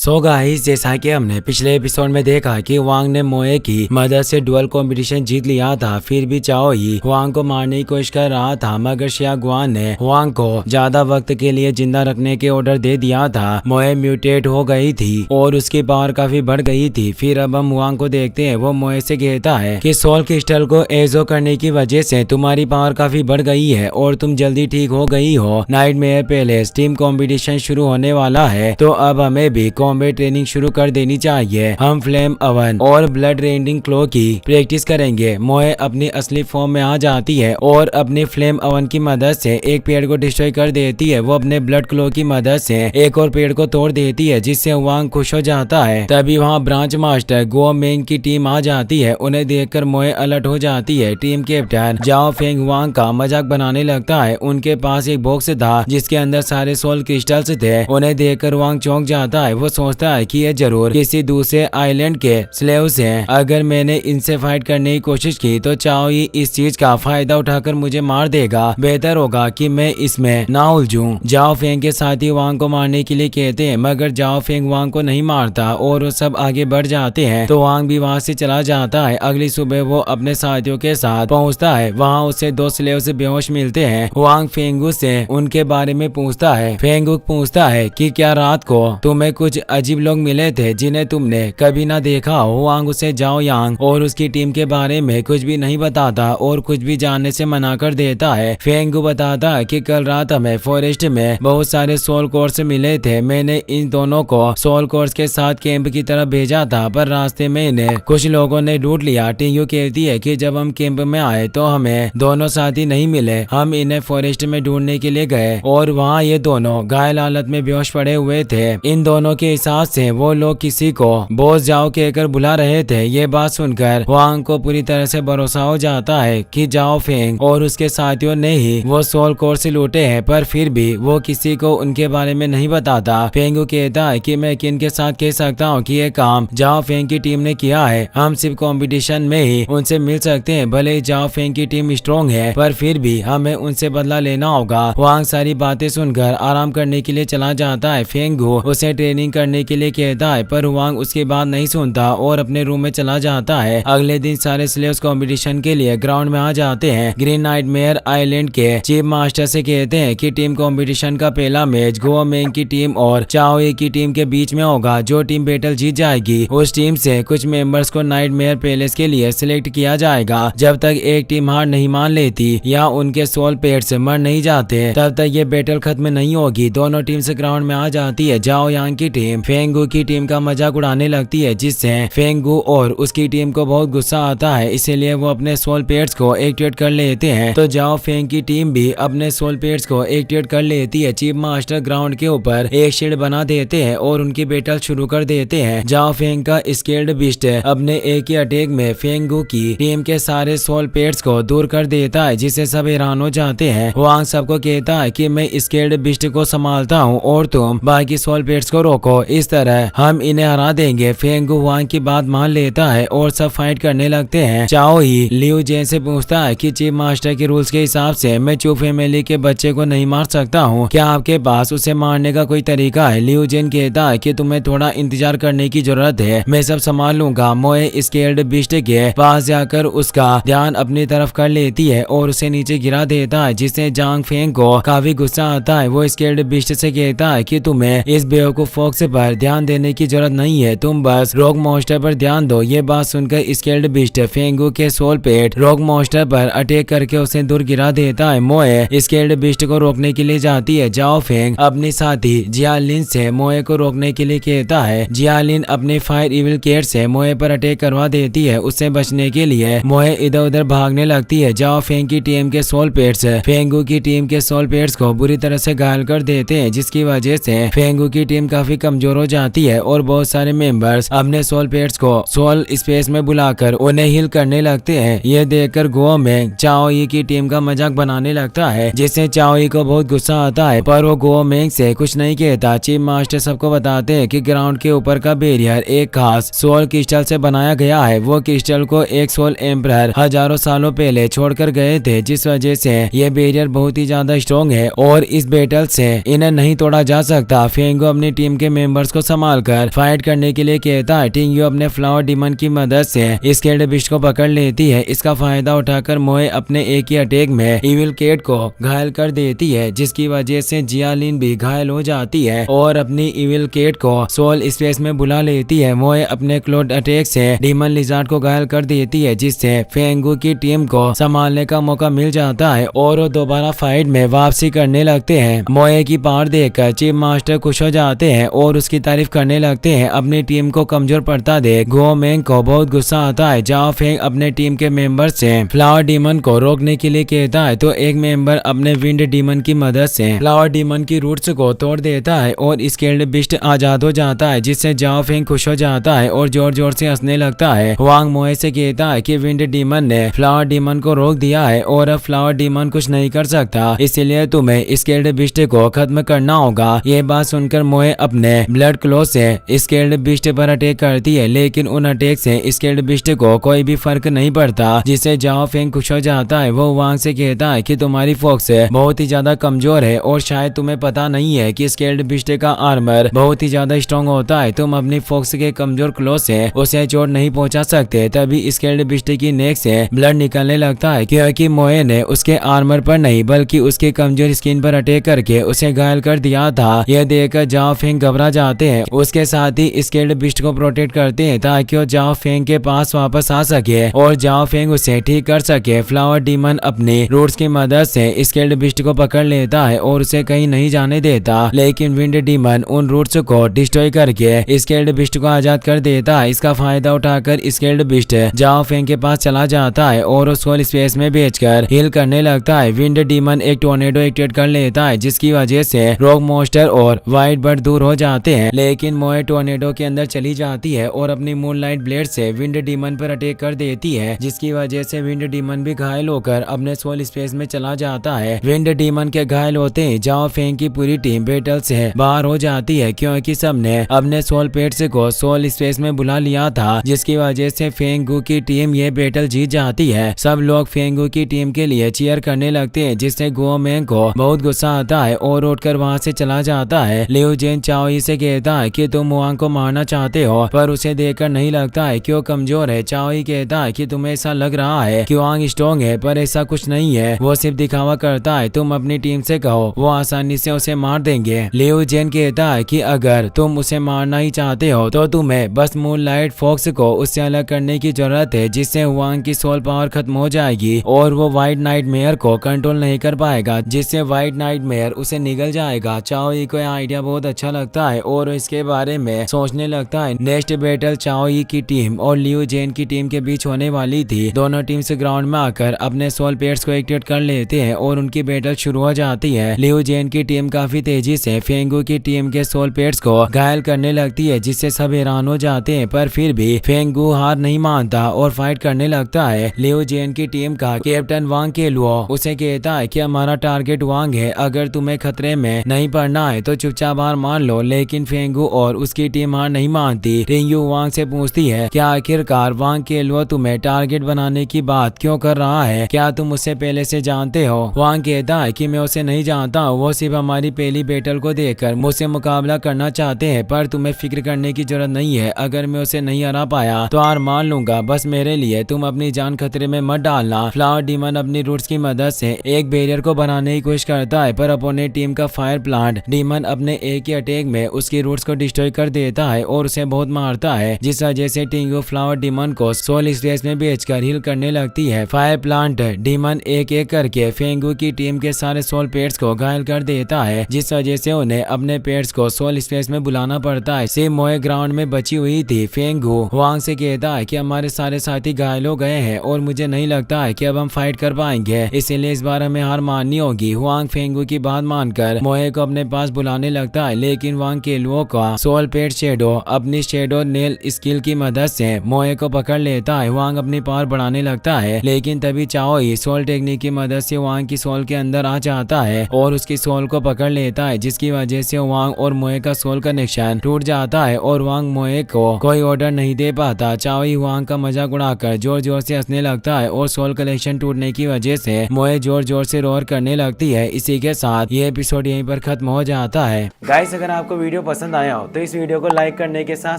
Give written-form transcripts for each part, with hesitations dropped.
So guys, जैसा कि हमने पिछले एपिसोड में देखा कि वांग ने मोए की मदद से डुअल कंपटीशन जीत लिया था, फिर भी चाओ ही वांग को मारने की कोशिश कर रहा था, मगर शिया गुआन ने वांग को ज्यादा वक्त के लिए जिंदा रखने के ऑर्डर दे दिया था। मोए म्यूटेट हो गई थी और उसकी पावर काफी बढ़ गई थी। फिर अब हम वांग को देखते हैं, वो मोए से कहता है कि सोल क्रिस्टल को एजो करने की वजह से तुम्हारी पावर काफी बढ़ गई है और तुम जल्दी ठीक हो गई हो। नाइटमेयर पैलेस टीम कंपटीशन शुरू होने वाला है, तो अब हमें भी कॉम्बैट ट्रेनिंग शुरू कर देनी चाहिए। हम फ्लेम अवन और ब्लड रेंडिंग क्लो की प्रैक्टिस करेंगे। मोए अपनी असली फॉर्म में आ जाती है और अपनी फ्लेम अवन की मदद से एक पेड़ को डिस्ट्रॉय कर देती है। वो अपने ब्लड क्लो की मदद से एक और पेड़ को तोड़ देती है, जिससे वांग खुश हो जाता है। तभी वहाँ ब्रांच मास्टर गो मेंग की टीम आ जाती है। उन्हें देखकर मोए अलर्ट हो जाती है। टीम कैप्टन जाओ फेंग वांग का मजाक बनाने लगता है। उनके पास एक बॉक्स था जिसके अंदर सारे सोल क्रिस्टल्स थे। उन्हें देखकर वांग चौंक जाता है। वो सोचता है कि ये जरूर किसी दूसरे आइलैंड के स्लेव्स हैं। अगर मैंने इनसे फाइट करने की कोशिश की तो चाओ ही इस चीज का फायदा उठाकर मुझे मार देगा। बेहतर होगा कि मैं इसमें ना उलझूं। जाओ फेंग के साथी वांग को मारने के लिए कहते हैं, मगर जाओ फेंग वांग को नहीं मारता और वो सब आगे बढ़ जाते हैं। तो वांग भी वहाँ से चला जाता है। अगली सुबह वो अपने साथियों के साथ पहुँचता है। वहाँ उसे दो स्लेव्स बेहोश मिलते हैं। वांग फेंगू से उनके बारे में पूछता है। फेंगुक पूछता है कि क्या रात को तुम्हें कुछ अजीब लोग मिले थे जिन्हें तुमने कभी ना देखा हो। वांग उसे जाओ यांग और उसकी टीम के बारे में कुछ भी नहीं बताता और कुछ भी जानने से मना कर देता है। फेंगू बताता है कि कल रात हमें फॉरेस्ट में बहुत सारे सोल कोर्स मिले थे। मैंने इन दोनों को सोल कोर्स के साथ कैंप की तरफ भेजा था, पर रास्ते में इन्हें कुछ लोगों ने ढूंढ लिया। टिंगू कहती है कि जब हम कैंप में आए तो हमें दोनों साथी नहीं मिले। हम इन्हें फॉरेस्ट में ढूंढने के लिए गए और वहाँ ये दोनों घायल हालत में बेहोश पड़े हुए थे। इन दोनों के हिसाब से वो लोग किसी को बॉस जाओ कहकर बुला रहे थे। ये बात सुनकर वांग को पूरी तरह से भरोसा हो जाता है कि जाओ फेंग और उसके साथियों ने ही वो सोल कोर्स लूटे हैं, पर फिर भी वो किसी को उनके बारे में नहीं बताता। फेंगू कहता है कि मैं किन के साथ कह सकता हूँ कि ये काम जाओ फेंग की टीम ने किया है। हम सिर्फ कंपटीशन में ही उनसे मिल सकते हैं। भले ही जाओ फेंग की टीम स्ट्रॉन्ग है, पर फिर भी हमें उनसे बदला लेना होगा। वांग सारी बातें सुनकर आराम करने के लिए चला जाता है। फेंगू उसे ट्रेनिंग करने के लिए कहता है, पर वांग उसकी बात नहीं सुनता और अपने रूम में चला जाता है। अगले दिन सारे स्लेव्स कंपटीशन के लिए ग्राउंड में आ जाते हैं। ग्रीन नाइटमेयर आइलैंड के चीफ मास्टर से कहते हैं कि टीम कंपटीशन का पहला मैच गो मेंग की टीम और चाओ ही की टीम के बीच में होगा। जो टीम बैटल जीत जाएगी उस टीम से कुछ मेंबर्स को नाइटमेयर पैलेस के लिए सिलेक्ट किया जाएगा। जब तक एक टीम हार नहीं मान लेती या उनके सोल पेट्स मर नहीं जाते, तब तक ये बैटल खत्म नहीं होगी। दोनों टीम से ग्राउंड में आ जाती है। जाओ यांग की टीम फेंगू की टीम का मजाक उड़ाने लगती है, जिससे फेंगू और उसकी टीम को बहुत गुस्सा आता है। इसीलिए वो अपने सोल पेट्स को एक्टिवेट कर लेते हैं। तो जाओ फेंग की टीम भी अपने सोल पेट्स को एक्टिवेट कर लेती है। चीफ मास्टर ग्राउंड के ऊपर एक शील्ड बना देते हैं और उनकी बैटल शुरू कर देते हैं। जाओ फेंग का स्केल्ड बिस्ट अपने एक ही अटैक में फेंगू की टीम के सारे सोल पेट्स को दूर कर देता है, जिससे सब हैरान हो जाते हैं। वांग सबको कहता है कि मैं स्केल्ड बिस्ट को संभालता हूँ और तुम बाकी सोल पेट्स को रोको। इस तरह हम इन्हें हरा देंगे। फेंगू वांग की बात मान लेता है और सब फाइट करने लगते हैं। चाओ ही लियू जेन से पूछता है कि चीफ मास्टर के रूल्स के हिसाब से मैं चू फैमिली के बच्चे को नहीं मार सकता हूँ, क्या आपके पास उसे मारने का कोई तरीका है? लियू जेन कहता है कि तुम्हें थोड़ा इंतजार करने की जरूरत है, मैं सब संभाल लूंगा। मोए स्केल्ड बिस्ट के पास जाकर उसका ध्यान अपनी तरफ कर लेती है और उसे नीचे गिरा देता है, जिससे जांग फेंग को काफी गुस्सा आता है। वो स्केल्ड बिस्ट से कहता है कि तुम्हें इस बेवकूफ फॉक्स पर ध्यान देने की जरूरत नहीं है, तुम बस रॉक मॉन्स्टर पर ध्यान दो। ये बात सुनकर स्केल्ड बिस्ट फेंगू के सोल पेट रॉक मॉन्स्टर पर अटैक करके उसे दूर गिरा देता है। मोए स्केल्ड बिस्ट को रोकने के लिए जाती है। जाओ फेंग अपनी साथी जियालिन से मोए को रोकने के लिए कहता है। जियालिन अपने फायर इविल केट से मोए पर अटैक करवा देती है। उससे बचने के लिए मोए इधर उधर भागने लगती है। जाओ फेंग की टीम के सोल पेट्स फेंगू की टीम के सोल पेट्स को बुरी तरह से घायल कर देते हैं, जिसकी वजह से फेंगू की टीम काफी कमजोर हो जाती है और बहुत सारे मेंबर्स अपने सोल पेट्स को सोल स्पेस में बुलाकर उन्हें हील करने लगते हैं। ये देखकर गो मेंग चाओ ही की टीम का मजाक बनाने लगता है, जिससे चाओ ही को बहुत गुस्सा आता है, पर वो गो मेंग से कुछ नहीं कहता। चीफ मास्टर सबको बताते हैं कि ग्राउंड के ऊपर का बैरियर एक खास सोल क्रिस्टल से बनाया गया है। वो क्रिस्टल को एक सोल एम्परर हजारों सालों पहले छोड़कर गए थे, जिस वजह से ये बैरियर बहुत ही ज्यादा स्ट्रॉन्ग है और इस बैटल से इन्हें नहीं तोड़ा जा सकता। फेंगो अपनी टीम के मेंबर्स को संभाल कर फाइट करने के लिए कहता है। टिंग्यू अपने फ्लावर डीमन की मदद से स्केल्ड बिस्ट को पकड़ लेती है। इसका फायदा उठाकर मोए अपने एक ही अटैक में इविल केट को घायल कर देती है, जिसकी वजह से जियालिन भी घायल हो जाती है और अपनी इविल केट को सोल स्पेस में बुला लेती है। मोए अपने क्लोड अटैक से डीमन लिजार्ड को घायल कर देती है, जिससे फेंगू की टीम को संभालने का मौका मिल जाता है और वो दोबारा फाइट में वापसी करने लगते हैं। मोए की पावर देखकर चीफ मास्टर खुश हो जाते हैं और उसकी तारीफ करने लगते हैं। अपनी टीम को कमजोर पड़ता देख गो मेंग को बहुत गुस्सा आता है। जाओ फेंग अपने टीम के मेंबर से फ्लावर डीमन को रोकने के लिए कहता है, तो एक मेंबर अपने विंड डीमन की मदद से फ्लावर डीमन की रूट्स को तोड़ देता है और स्केल्ड बिस्ट आजाद हो जाता है, जिससे जाओ फेंग खुश हो जाता है और जोर जोर से हंसने लगता है। वांग मोए से कहता है कि विंड डीमन ने फ्लावर डीमन को रोक दिया है और अब फ्लावर डीमन कुछ नहीं कर सकता, इसलिए तुम्हें स्केल्ड बिस्ट को खत्म करना होगा। ये बात सुनकर मोए अपने ब्लड क्लो से स्केल्ड बिस्ट पर अटैक करती है, लेकिन उन अटैक से स्केल्ड बिस्ट को कोई भी फर्क नहीं पड़ता, जिससे जाओ फेंग खुश हो जाता है। वो वांग से कहता है कि तुम्हारी फोक्स बहुत ही ज्यादा कमजोर है और शायद तुम्हें पता नहीं है कि स्केल्ड बिस्ट का आर्मर बहुत ही ज्यादा स्ट्रॉन्ग होता है। तुम अपनी फोक्स के कमजोर क्लो से उसे चोट नहीं पहुंचा सकते। तभी स्केल्ड बिस्ट की नेक से ब्लड निकलने लगता है, क्योंकि मोए ने उसके आर्मर पर नहीं बल्कि उसके कमजोर स्किन पर अटैक करके उसे घायल कर दिया था। यह देखकर जाओ फेंग घबरा जाते हैं। उसके साथ ही स्केल्ड बिस्ट को प्रोटेक्ट करते हैं ताकि वो जाओ फेंग के पास वापस आ सके और जाओ फेंग उसे ठीक कर सके। फ्लावर डीमन अपनी रूट्स की मदद से स्केल्ड बिस्ट को पकड़ लेता है और उसे कहीं नहीं जाने देता, लेकिन विंड डीमन उन रूट्स को डिस्ट्रॉय करके स्केल्ड बिस्ट को आजाद कर देता है। इसका फायदा उठाकर स्केल्ड बिस्ट जाओ फेंग के पास चला जाता है और उसको स्पेस में भेजकर हील करने लगता है। विंड डीमन एक टोर्नेडो एक्टिवेट कर लेता है, जिसकी वजह से रॉक मॉन्स्टर और व्हाइट बर्ड दूर हो जाते हैं, लेकिन मोए टोर्नेडो के अंदर चली जाती है और अपनी मूनलाइट ब्लेड से विंड डीमन पर अटैक कर देती है, जिसकी वजह से विंड डीमन भी घायल होकर अपने सोल स्पेस में चला जाता है। विंड डीमन के घायल होते ही जाओ फेंग की पूरी टीम बैटल से बाहर हो जाती है, क्योंकि सबने अपने सोल पेट्स को सोल स्पेस में बुला लिया था, जिसकी वजह से फेंगू की टीम ये बैटल जीत जाती है। सब लोग फेंगू की टीम के लिए चीयर करने लगते हैं, जिससे गो मेंग को बहुत गुस्सा आता है और उठकर वहां से चला जाता है। लिऊ जेन चाओई से कहता है कि तुम वांग को मारना चाहते हो, पर उसे देखकर नहीं लगता है कि वो कमजोर है। चाओई कहता है कि तुम्हें ऐसा लग रहा है कि वांग स्ट्रॉन्ग है, पर ऐसा कुछ नहीं है, वो सिर्फ दिखावा करता है। तुम अपनी टीम से कहो, वो आसानी से उसे मार देंगे। लिऊ जेन कहता है कि अगर तुम उसे मारना ही चाहते हो तो तुम्हें बस मूनलाइट फॉक्स को उससे अलग करने की जरूरत है, जिससे वांग की सोल पावर खत्म हो जाएगी और वो व्हाइट नाइटमेयर को कंट्रोल नहीं कर पाएगा, जिससे व्हाइट नाइटमेयर उसे निगल जाएगा। चाओई को यह आइडिया बहुत अच्छा लगता है और इसके बारे में सोचने लगता है। नेक्स्ट बैटल चाओई की टीम और लिऊ जेन की टीम के बीच होने वाली थी। दोनों टीम्स ग्राउंड में आकर अपने सोल पेट्स को एक्टिवेट कर लेते हैं और उनकी बैटल शुरू हो जाती है। लिऊ जेन की टीम काफी तेजी से फेंगू की टीम के सोल पेट्स को घायल करने लगती है, जिससे सब हैरान हो जाते हैं, पर फिर भी फेंगू हार नहीं मानता और फाइट करने लगता है। लिऊ जेन की टीम का कैप्टन वांग केलुओ उसे कहता है कि हमारा टारगेट वांग है, अगर तुम्हें खतरे में नहीं पड़ना है तो चुपचाप हार मान लो, लेकिन फेंगू और उसकी टीम हार नहीं मानती। रिंगयू वांग से पूछती है क्या आखिरकार वांग केलुओ तुम्हें टारगेट बनाने की बात क्यों कर रहा है, क्या तुम उसे पहले से जानते हो? वांग कहता है कि मैं उसे नहीं जानता हूँ, वो सिर्फ हमारी पहली बैटल को देखकर मुझसे मुकाबला करना चाहते हैं, पर तुम्हें फिक्र करने की जरूरत नहीं है। अगर मैं उसे नहीं हरा पाया तो हार मान लूंगा, बस मेरे लिए तुम अपनी जान खतरे में मत डालना। फ्लावर डीमन अपनी रूट्स की मदद से एक बैरियर को बनाने की कोशिश करता है, पर अपोनेंट टीम का फायर प्लांट डीमन अपने एक ही अटैक में उसकी रूट्स को डिस्ट्रॉय कर देता है और उसे बहुत मारता है, जिस वजह से टिंगू फ्लावर डीमन को सोल स्पेस में बेचकर हील करने लगती है। फायर प्लांट डीमन एक एक करके फेंगू की टीम के सारे सोल पेट्स को घायल कर देता है, जिस वजह से उन्हें अपने पेट्स को सोल स्पेस में बुलाना पड़ता है। सिर्फ मोए ग्राउंड में बची हुई थी। फेंगू वांग से कहता है कि हमारे सारे साथी घायल हो गए हैं और मुझे नहीं लगता है कि अब हम फाइट कर पाएंगे, इसलिए इस बार हमें हार माननी होगी। वांग फेंगू की बात मानकर मोए को अपने पास बुलाने लगता है, लेकिन वांग केलुओ का सोल पेट शेडो अपनी शेडो नेल स्किल की मदद से मोए को पकड़ लेता है। वांग अपनी पावर बढ़ाने लगता है, लेकिन तभी चाओई सोल टेक्निक की मदद से वांग की सोल के अंदर आ जाता है और उसकी सोल को पकड़ लेता है, जिसकी वजह से वांग और मोए का सोल कनेक्शन टूट जाता है और वांग मोए को कोई ऑर्डर नहीं दे पाता। चाओई वांग का मजाक उड़ाकर जोर जोर से हंसने लगता है और सोल कलेक्शन टूटने की वजह से मोए जोर जोर से रोर करने लगती है। इसी के साथ ये एपिसोड यहीं पर खत्म हो जाता है। गाइस, अगर आपको वीडियो वीडियो पसंद आया हो तो इस वीडियो को लाइक करने के साथ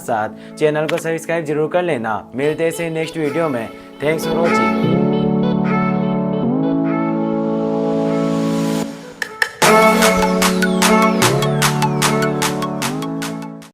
साथ चैनल को सब्सक्राइब जरूर कर लेना। मिलते हैं नेक्स्ट वीडियो में। Thanks for watching.